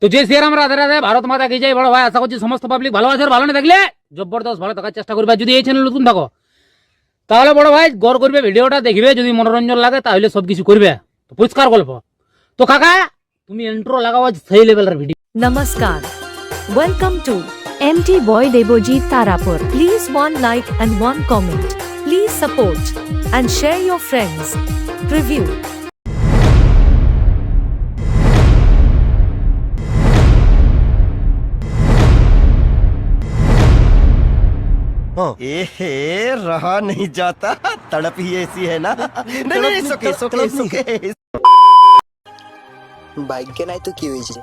তো যে শ্রীরাম রাধে রাধে, ভারত মাতা কি জয়। বড় ভাই আশা করছি সমস্ত পাবলিক ভালো আছে, আর ভালো না থাকলে জবরদস্ত ভালো থাকার চেষ্টা করবে। যদি এই চ্যানেল নতুন থাকো তাহলে বড় ভাই গড় করবে, ভিডিওটা দেখবে, যদি মনোরঞ্জন লাগে তাহলে সবকিছু করবে। তো পরিষ্কার গল্প। তো কাকা তুমি ইন্ট্রো লাগাও, সেই লেভেলের video. Namaskar. Welcome to MT Boy Debojit Tarapur. Please one like and one comment. Please support and share your friends. Preview. एहे रहा नहीं जाता, तड़प ही ऐसी है ना। नहीं नहीं सुके सुके सुके। ভাগ্যে নাই তো কি হয়েছে?